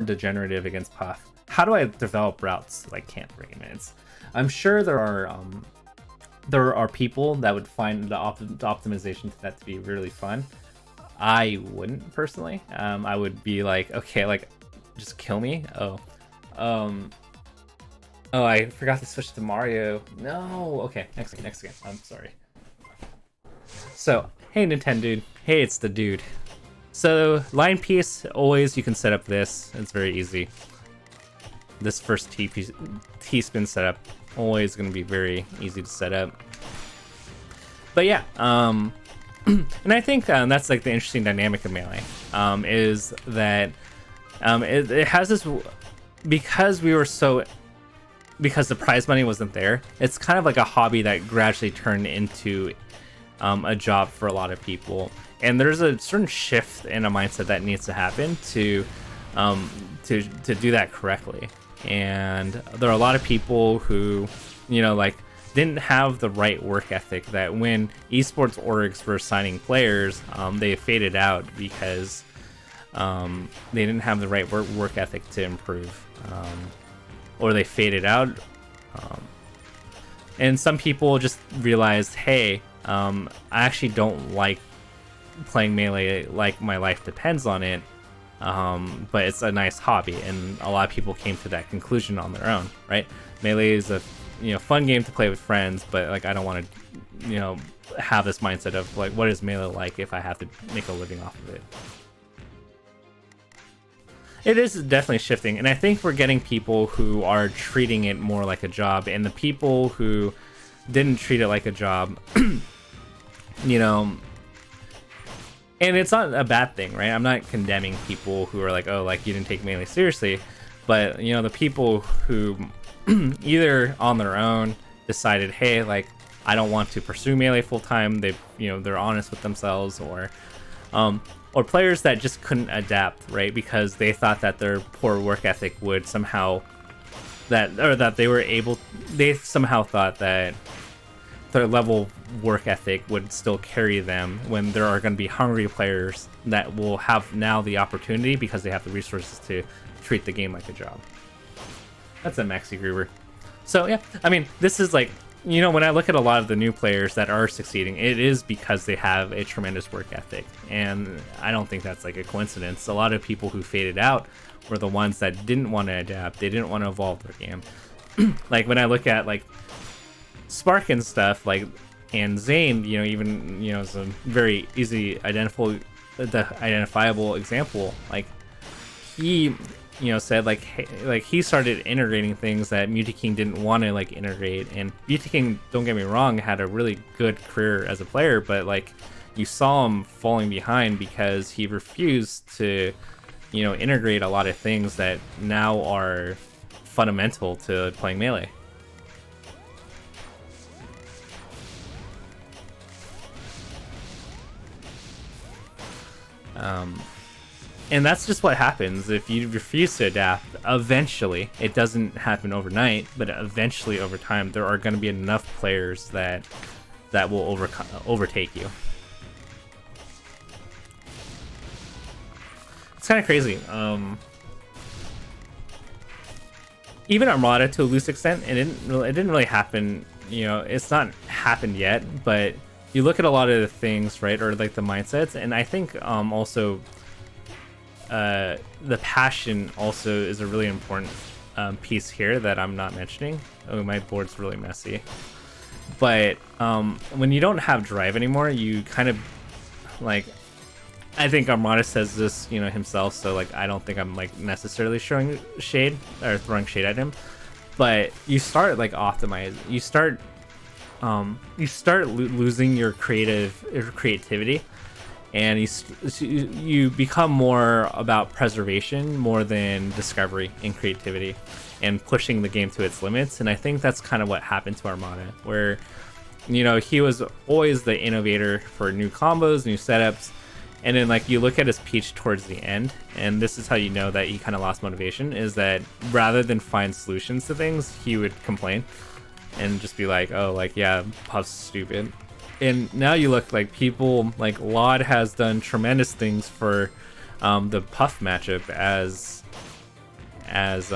degenerative against Puff. How do I develop routes that I can't bring him in? I'm sure there are people that would find the optimization to that to be really fun. I wouldn't personally. I would be like, okay, like just kill me. Oh, I forgot to switch to Mario. No. Okay, next game. I'm sorry. So, hey Nintendo dude. Hey, it's the dude. So, line piece, always you can set up this. It's very easy. This first T-spin setup, always going to be very easy to set up. But yeah, and I think that's like the interesting dynamic of Melee, is that it has this, because the prize money wasn't there, it's kind of like a hobby that gradually turned into a job for a lot of people. And there's a certain shift in a mindset that needs to happen to do that correctly. And there are a lot of people who, like, didn't have the right work ethic, that when esports orgs were signing players, they faded out because they didn't have the right work ethic to improve, or they faded out. And some people just realized, hey, I actually don't like playing Melee like my life depends on it, but it's a nice hobby, and a lot of people came to that conclusion on their own, right? Melee is a fun game to play with friends, but like I don't want to have this mindset of like, what is Melee like if I have to make a living off of it. It is definitely shifting, and I think we're getting people who are treating it more like a job, and the people who didn't treat it like a job, and it's not a bad thing, right? I'm not condemning people who are like, oh, like you didn't take Melee seriously, but the people who either on their own decided, hey, like I don't want to pursue Melee full time. They're honest with themselves, or players that just couldn't adapt, right? Because they thought that their poor work ethic would somehow they somehow thought that their level of work ethic would still carry them when there are going to be hungry players that will have now the opportunity because they have the resources to treat the game like a job. That's a Maxi Gruber. So yeah, I mean, this is like, when I look at a lot of the new players that are succeeding, it is because they have a tremendous work ethic, and I don't think that's like a coincidence. A lot of people who faded out were the ones that didn't want to adapt. They didn't want to evolve their game. Like when I look at like Spark and stuff, like, and Zane, even is a very easy identifiable example. Like he said like, hey, like he started integrating things that Mutaking didn't want to like integrate, and Mutaking, don't get me wrong, had a really good career as a player, but like you saw him falling behind because he refused to integrate a lot of things that now are fundamental to playing Melee. And that's just what happens if you refuse to adapt. Eventually, it doesn't happen overnight, but eventually over time, there are going to be enough players that will overtake you. It's kind of crazy. Even Armada, to a loose extent, it didn't really happen. It's not happened yet, but you look at a lot of the things, right, or like the mindsets, and I think also the passion also is a really important piece here that I'm not mentioning. Oh, my board's really messy. But when you don't have drive anymore, you kind of like, I think Armada says this himself, so like I don't think I'm like necessarily showing shade or throwing shade at him, but you start like you start losing your creativity, and you become more about preservation more than discovery and creativity and pushing the game to its limits. And I think that's kind of what happened to Armada, where he was always the innovator for new combos, new setups, and then like you look at his peach towards the end, and this is how you know that he kind of lost motivation, is that rather than find solutions to things, he would complain and just be like, oh, like, yeah, Puff's stupid. And now you look like people like Laud has done tremendous things for the Puff matchup, as as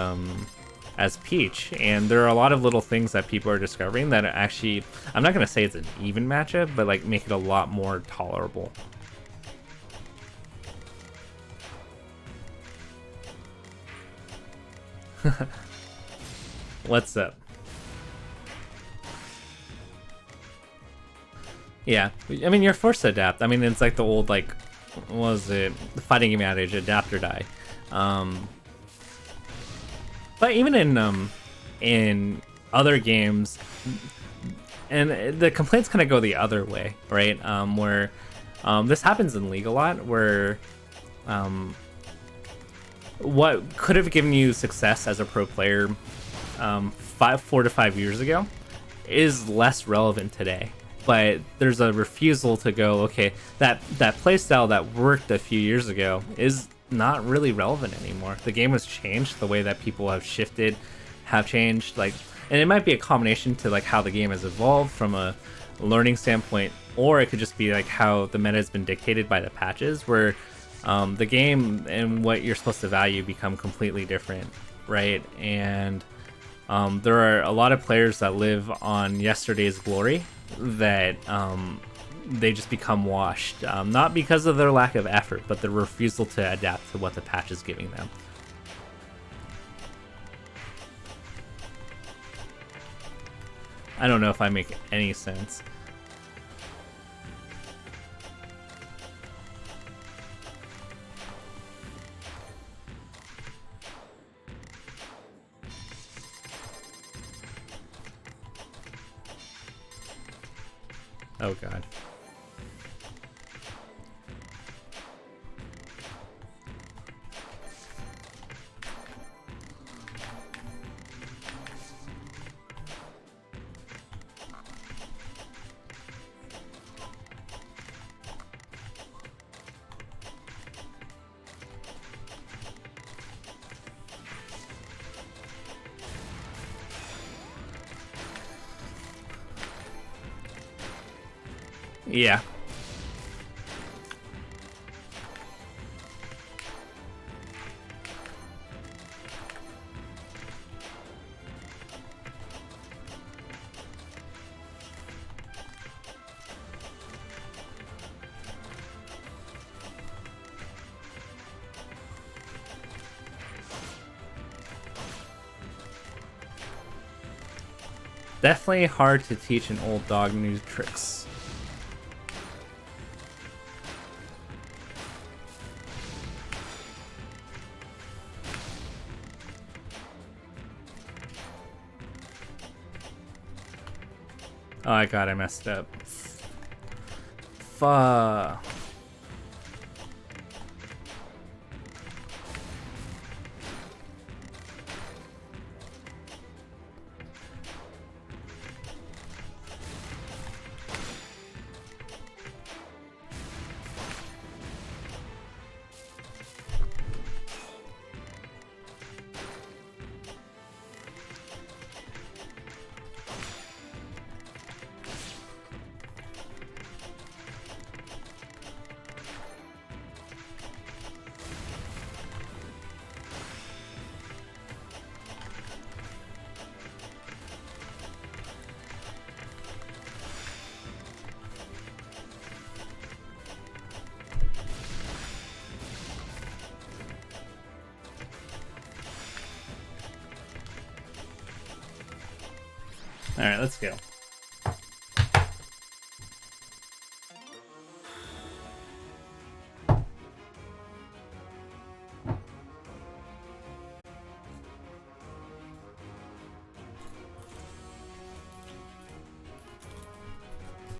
Peach, and there are a lot of little things that people are discovering that actually, I'm not gonna say it's an even matchup, but like make it a lot more tolerable. What's up? Yeah, I mean, you're forced to adapt. I mean, it's like the old, like, what was it? The fighting game adage, adapt or die. But even in other games, and the complaints kind of go the other way, right? Where this happens in League a lot, where what could have given you success as a pro player 4 to 5 years ago is less relevant today. But there's a refusal to go, okay, that playstyle that worked a few years ago is not really relevant anymore. The game has changed, the way that people have shifted have changed, like, and it might be a combination to like how the game has evolved from a learning standpoint, or it could just be like how the meta has been dictated by the patches, where the game and what you're supposed to value become completely different, right? And there are a lot of players that live on yesterday's glory that they just become washed, not because of their lack of effort, but their refusal to adapt to what the patch is giving them. I don't know if I make any sense. Oh god. Yeah. Definitely hard to teach an old dog new tricks. Oh my god, I messed up. Fuck. Alright, let's go.